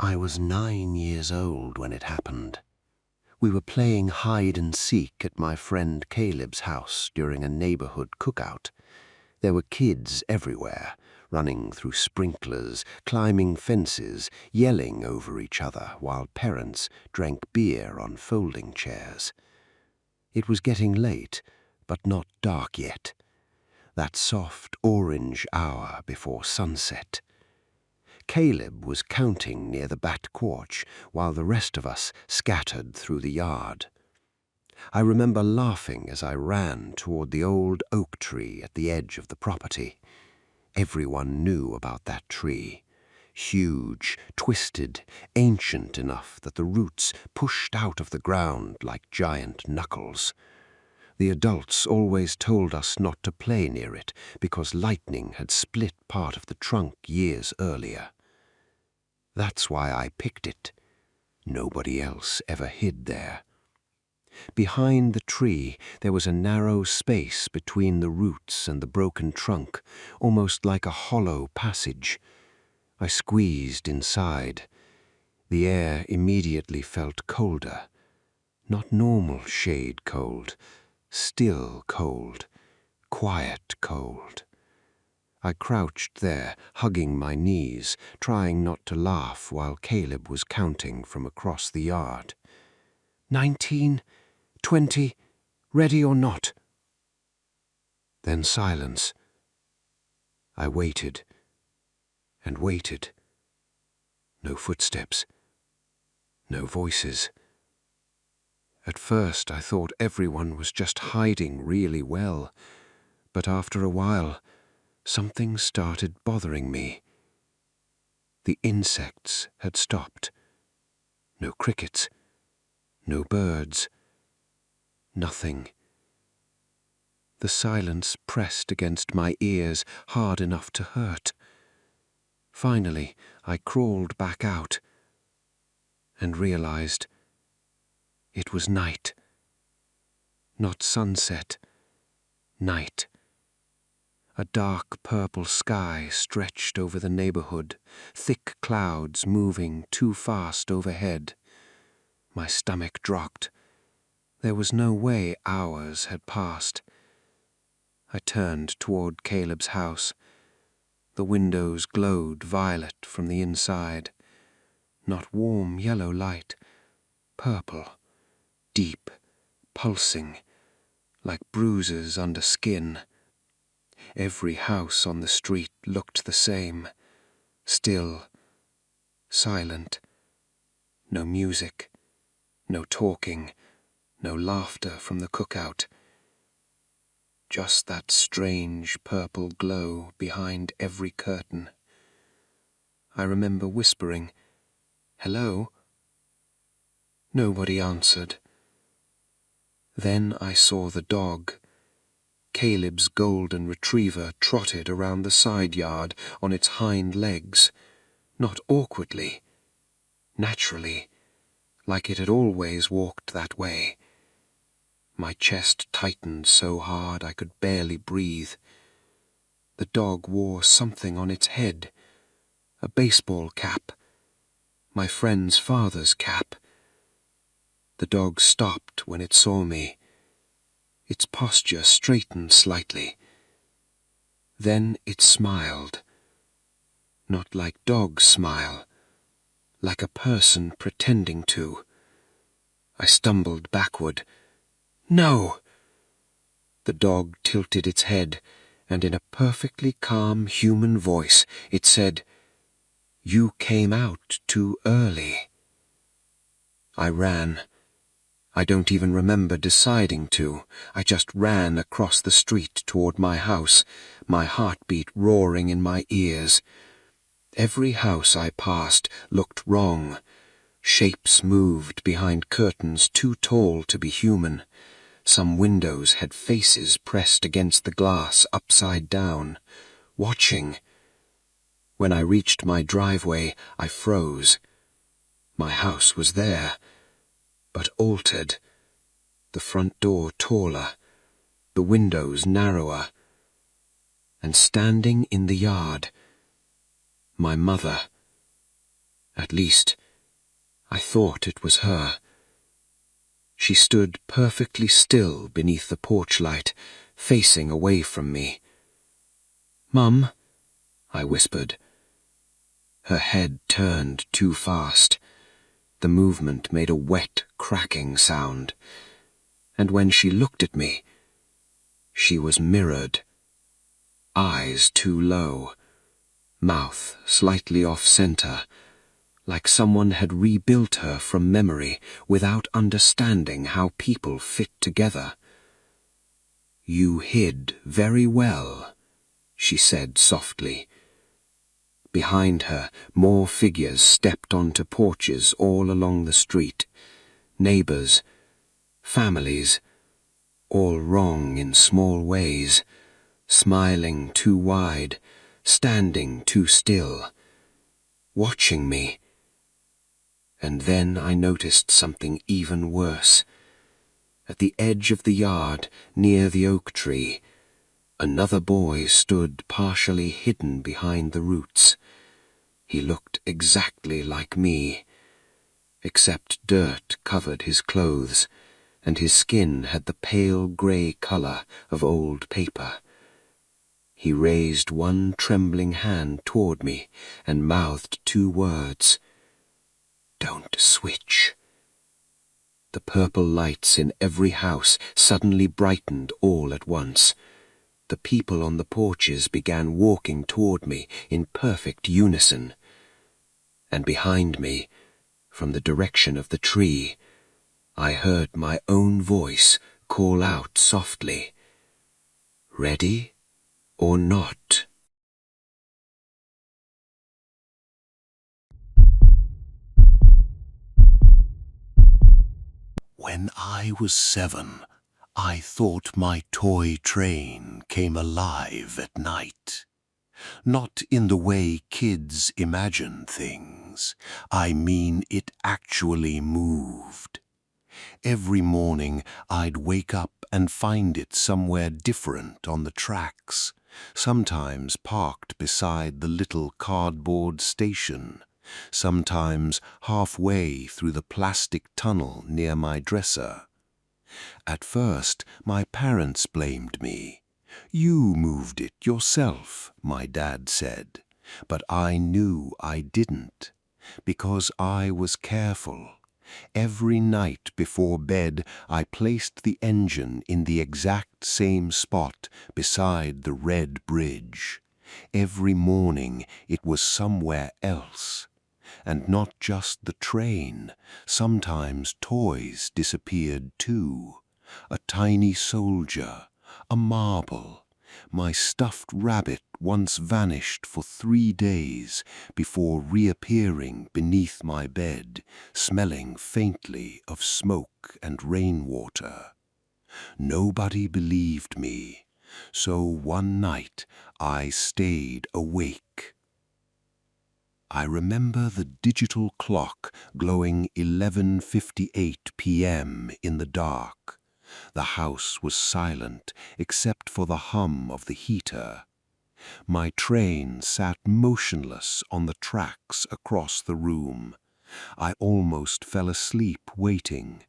I was 9 years old when it happened. We were playing hide and seek at my friend Caleb's house during a neighborhood cookout. There were kids everywhere, running through sprinklers, climbing fences, yelling over each other while parents drank beer on folding chairs. It was getting late, but not dark yet. That soft orange hour before sunset. Caleb was counting near the back porch while the rest of us scattered through the yard. I remember laughing as I ran toward the old oak tree at the edge of the property. Everyone knew about that tree. Huge, twisted, ancient enough that the roots pushed out of the ground like giant knuckles. The adults always told us not to play near it because lightning had split part of the trunk years earlier. That's why I picked it. Nobody else ever hid there. Behind the tree there was a narrow space between the roots and the broken trunk, almost like a hollow passage. I squeezed inside. The air immediately felt colder. Not normal shade cold, still cold, quiet cold. I crouched there, hugging my knees, trying not to laugh while Caleb was counting from across the yard. 19, 20, ready or not? Then silence. I waited and waited. No footsteps, no voices. At first I thought everyone was just hiding really well, but after a while, something started bothering me. The insects had stopped. No crickets, no birds, nothing. The silence pressed against my ears hard enough to hurt. Finally, I crawled back out and realized it was night. Not sunset, night. A dark purple sky stretched over the neighborhood, thick clouds moving too fast overhead. My stomach dropped. There was no way hours had passed. I turned toward Caleb's house. The windows glowed violet from the inside. Not warm yellow light, purple, deep, pulsing, like bruises under skin. Every house on the street looked the same, still, silent. No music, no talking, no laughter from the cookout. Just that strange purple glow behind every curtain. I remember whispering, "Hello?" Nobody answered. Then I saw the dog. Caleb's golden retriever trotted around the side yard on its hind legs, not awkwardly, naturally, like it had always walked that way. My chest tightened so hard I could barely breathe. The dog wore something on its head, a baseball cap, my friend's father's cap. The dog stopped when it saw me. Its posture straightened slightly. Then it smiled. Not like dogs smile, like a person pretending to. I stumbled backward. "No!" The dog tilted its head, and in a perfectly calm human voice it said, "You came out too early." I ran. I don't even remember deciding to. I just ran across the street toward my house, my heartbeat roaring in my ears. Every house I passed looked wrong. Shapes moved behind curtains too tall to be human. Some windows had faces pressed against the glass upside down, watching. When I reached my driveway, I froze. My house was there, but altered. The front door taller, the windows narrower. And standing in the yard, my mother. At least, I thought it was her. She stood perfectly still beneath the porch light, facing away from me. "Mum," I whispered. Her head turned too fast. The movement made a wet, cracking sound. And when she looked at me, she was mirrored. Eyes too low, mouth slightly off-center, like someone had rebuilt her from memory without understanding how people fit together. "You hid very well," she said softly. Behind her, more figures stepped onto porches all along the street. Neighbors, families, all wrong in small ways, smiling too wide, standing too still, watching me. And then I noticed something even worse. At the edge of the yard, near the oak tree, another boy stood partially hidden behind the roots. He looked exactly like me, except dirt covered his clothes, and his skin had the pale grey colour of old paper. He raised one trembling hand toward me and mouthed 2 words. "Don't switch." The purple lights in every house suddenly brightened all at once. The people on the porches began walking toward me in perfect unison. And behind me, from the direction of the tree, I heard my own voice call out softly, "Ready or not?" When I was 7, I thought my toy train came alive at night. Not in the way kids imagine things. I mean it actually moved. Every morning I'd wake up and find it somewhere different on the tracks, sometimes parked beside the little cardboard station, sometimes halfway through the plastic tunnel near my dresser. At first, my parents blamed me. "You moved it yourself," my dad said. But I knew I didn't, because I was careful. Every night before bed, I placed the engine in the exact same spot beside the red bridge. Every morning it was somewhere else. And not just the train. Sometimes toys disappeared too. A tiny soldier, a marble. My stuffed rabbit once vanished for 3 days before reappearing beneath my bed, smelling faintly of smoke and rainwater. Nobody believed me, so one night I stayed awake. I remember the digital clock glowing 11:58 p.m. in the dark. The house was silent except for the hum of the heater. My train sat motionless on the tracks across the room. I almost fell asleep waiting.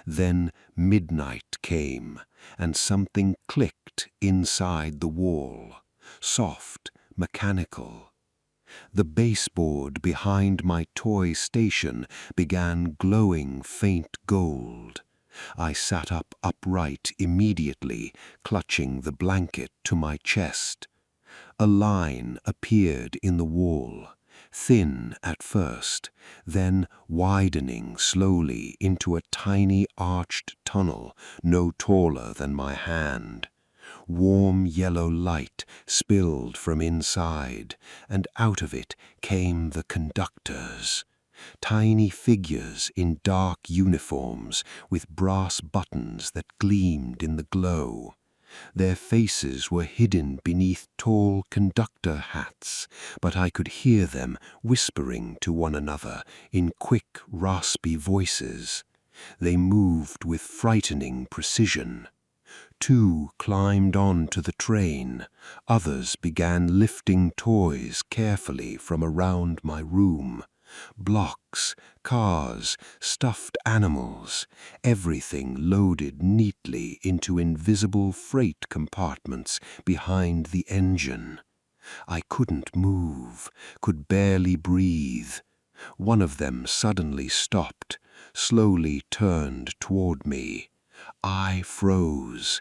Then midnight came, and something clicked inside the wall, soft, mechanical. The baseboard behind my toy station began glowing faint gold. I sat up upright immediately, clutching the blanket to my chest. A line appeared in the wall, thin at first, then widening slowly into a tiny arched tunnel no taller than my hand. Warm yellow light spilled from inside, and out of it came the conductors. Tiny figures in dark uniforms with brass buttons that gleamed in the glow. Their faces were hidden beneath tall conductor hats, but I could hear them whispering to one another in quick, raspy voices. They moved with frightening precision. 2 climbed onto the train. Others began lifting toys carefully from around my room. Blocks, cars, stuffed animals, everything loaded neatly into invisible freight compartments behind the engine. I couldn't move, could barely breathe. One of them suddenly stopped, slowly turned toward me. I froze.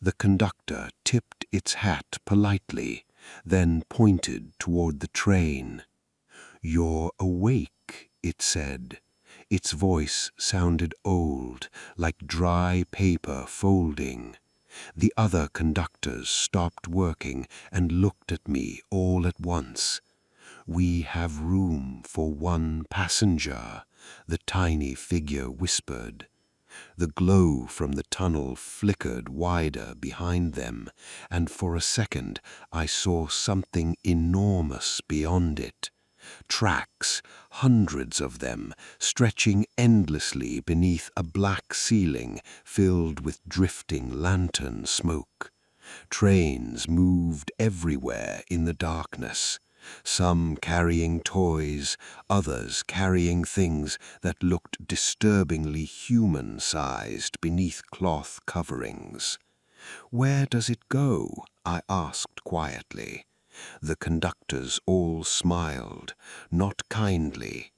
The conductor tipped its hat politely, then pointed toward the train. "You're awake," it said. Its voice sounded old, like dry paper folding. The other conductors stopped working and looked at me all at once. "We have room for one passenger," the tiny figure whispered. The glow from the tunnel flickered wider behind them, and for a second I saw something enormous beyond it. Tracks, hundreds of them, stretching endlessly beneath a black ceiling filled with drifting lantern smoke. Trains moved everywhere in the darkness, some carrying toys, others carrying things that looked disturbingly human-sized beneath cloth coverings. "Where does it go?" I asked quietly. The conductors all smiled, not kindly.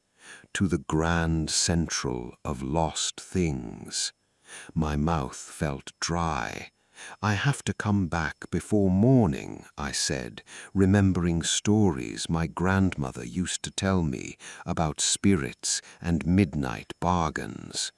"To the Grand Central of Lost Things." My mouth felt dry. "I have to come back before morning," I said, remembering stories my grandmother used to tell me about spirits and midnight bargains.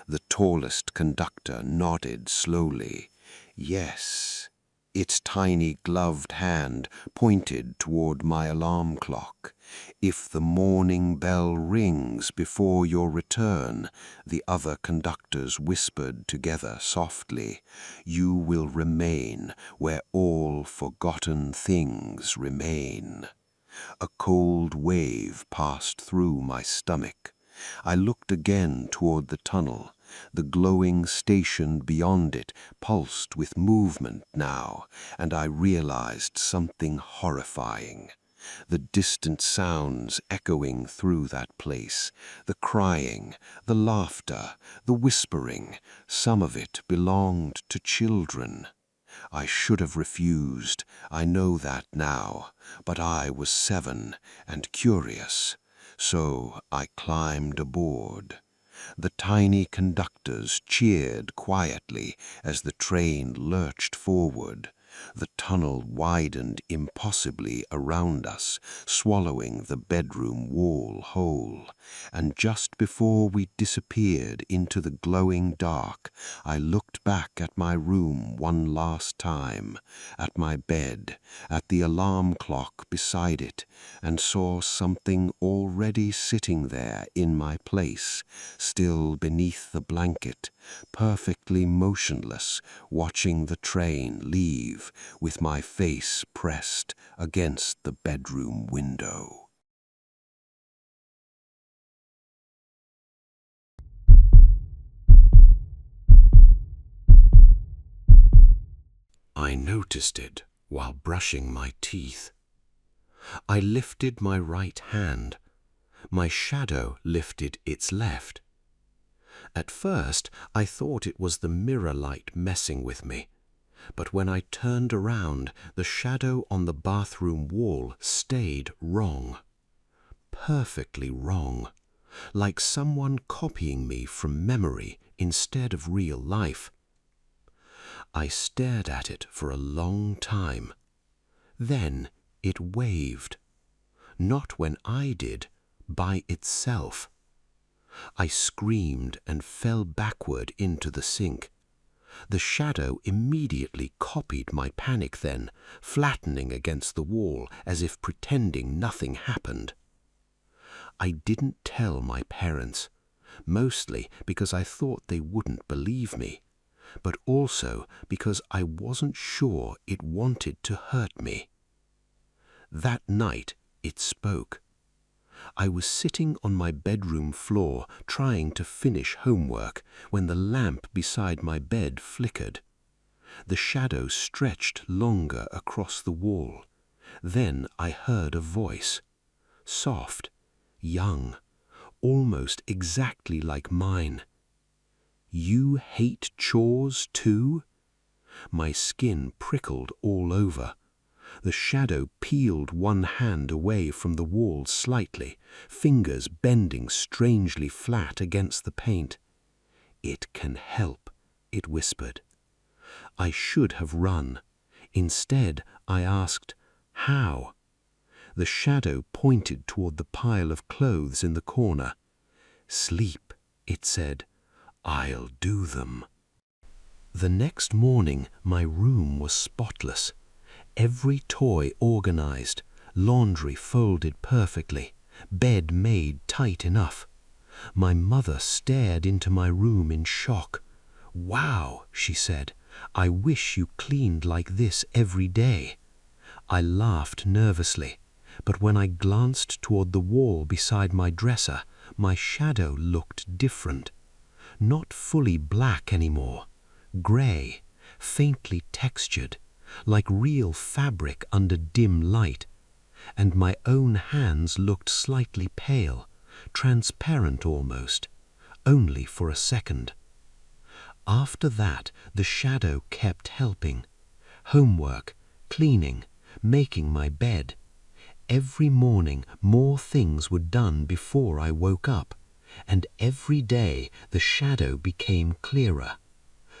The tallest conductor nodded slowly. "Yes." Its tiny gloved hand pointed toward my alarm clock. "If the morning bell rings before your return," the other conductors whispered together softly, "you will remain where all forgotten things remain." A cold wave passed through my stomach. I looked again toward the tunnel. The glowing station beyond it pulsed with movement now, and I realized something horrifying. The distant sounds echoing through that place, the crying, the laughter, the whispering, some of it belonged to children. I should have refused, I know that now, but I was 7 and curious, so I climbed aboard. The tiny conductors cheered quietly as the train lurched forward. The tunnel widened impossibly around us, swallowing the bedroom wall whole. And just before we disappeared into the glowing dark, I looked back at my room one last time, at my bed, at the alarm clock beside it, and saw something already sitting there in my place, still beneath the blanket, perfectly motionless, watching the train leave, with my face pressed against the bedroom window. I noticed it while brushing my teeth. I lifted my right hand. My shadow lifted its left. At first, I thought it was the mirror light messing with me, but when I turned around, the shadow on the bathroom wall stayed wrong. Perfectly wrong, like someone copying me from memory instead of real life. I stared at it for a long time. Then it waved. Not when I did, by itself. I screamed and fell backward into the sink. The shadow immediately copied my panic then, flattening against the wall as if pretending nothing happened. I didn't tell my parents, mostly because I thought they wouldn't believe me, but also because I wasn't sure it wanted to hurt me. That night it spoke. I was sitting on my bedroom floor trying to finish homework when the lamp beside my bed flickered. The shadow stretched longer across the wall. Then I heard a voice, soft, young, almost exactly like mine. You hate chores too? My skin prickled all over. The shadow peeled one hand away from the wall slightly, fingers bending strangely flat against the paint. It can help, it whispered. I should have run. Instead, I asked, how? The shadow pointed toward the pile of clothes in the corner. Sleep, it said. I'll do them. The next morning, my room was spotless. Every toy organized, laundry folded perfectly, bed made tight enough. My mother stared into my room in shock. Wow, she said, I wish you cleaned like this every day. I laughed nervously, but when I glanced toward the wall beside my dresser, my shadow looked different. Not fully black anymore, gray, faintly textured, like real fabric under dim light, and my own hands looked slightly pale, transparent almost, only for a second. After that, the shadow kept helping. Homework, cleaning, making my bed. Every morning more things were done before I woke up, and every day the shadow became clearer.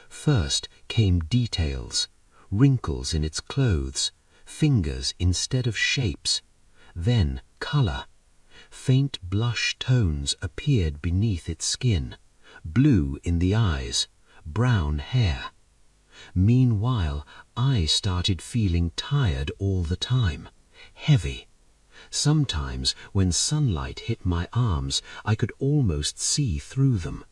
First came details, wrinkles in its clothes, fingers instead of shapes, then color. Faint blush tones appeared beneath its skin, blue in the eyes, brown hair. Meanwhile, I started feeling tired all the time, heavy. Sometimes, when sunlight hit my arms, I could almost see through them.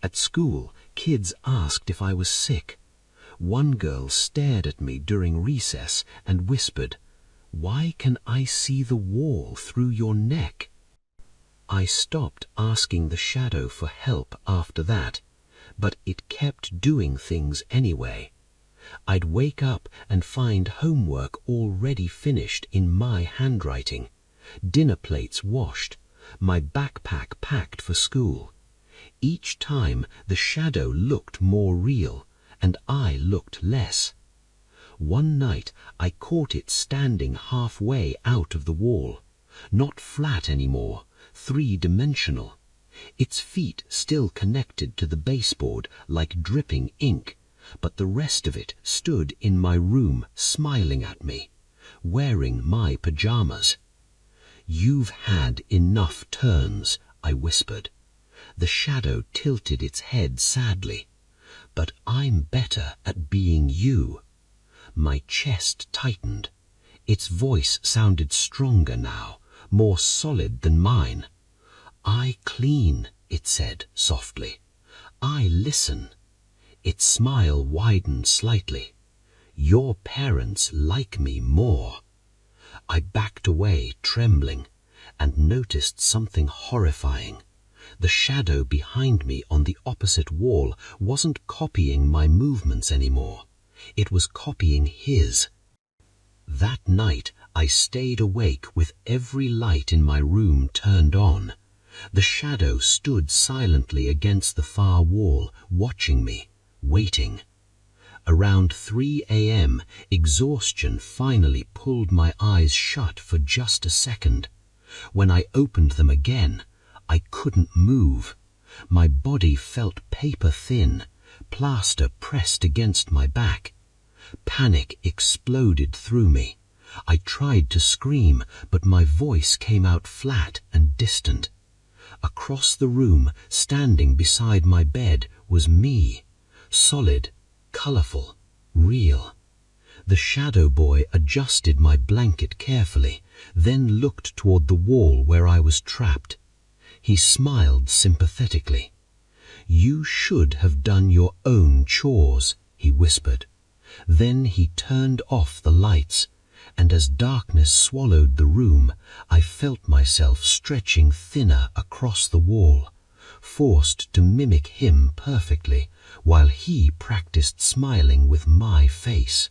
At school, kids asked if I was sick. One girl stared at me during recess and whispered, "Why can I see the wall through your neck?" I stopped asking the shadow for help after that, but it kept doing things anyway. I'd wake up and find homework already finished in my handwriting, dinner plates washed, my backpack packed for school. Each time the shadow looked more real, and I looked less. One night I caught it standing halfway out of the wall, not flat anymore, three-dimensional. Its feet still connected to the baseboard like dripping ink, but the rest of it stood in my room smiling at me, wearing my pajamas. "You've had enough turns," I whispered. The shadow tilted its head sadly. "But I'm better at being you." My chest tightened. Its voice sounded stronger now, more solid than mine. "I clean," it said softly. "I listen." Its smile widened slightly. "Your parents like me more." I backed away, trembling, and noticed something horrifying. The shadow behind me on the opposite wall wasn't copying my movements anymore. It was copying his. That night I stayed awake with every light in my room turned on. The shadow stood silently against the far wall, watching me, waiting. Around 3 a.m., exhaustion finally pulled my eyes shut for just a second. When I opened them again, I couldn't move. My body felt paper thin, plaster pressed against my back. Panic exploded through me. I tried to scream, but my voice came out flat and distant. Across the room, standing beside my bed, was me, solid, colorful, real. The shadow boy adjusted my blanket carefully, then looked toward the wall where I was trapped. He smiled sympathetically. "You should have done your own chores," he whispered. Then he turned off the lights, and as darkness swallowed the room, I felt myself stretching thinner across the wall, forced to mimic him perfectly, while he practiced smiling with my face.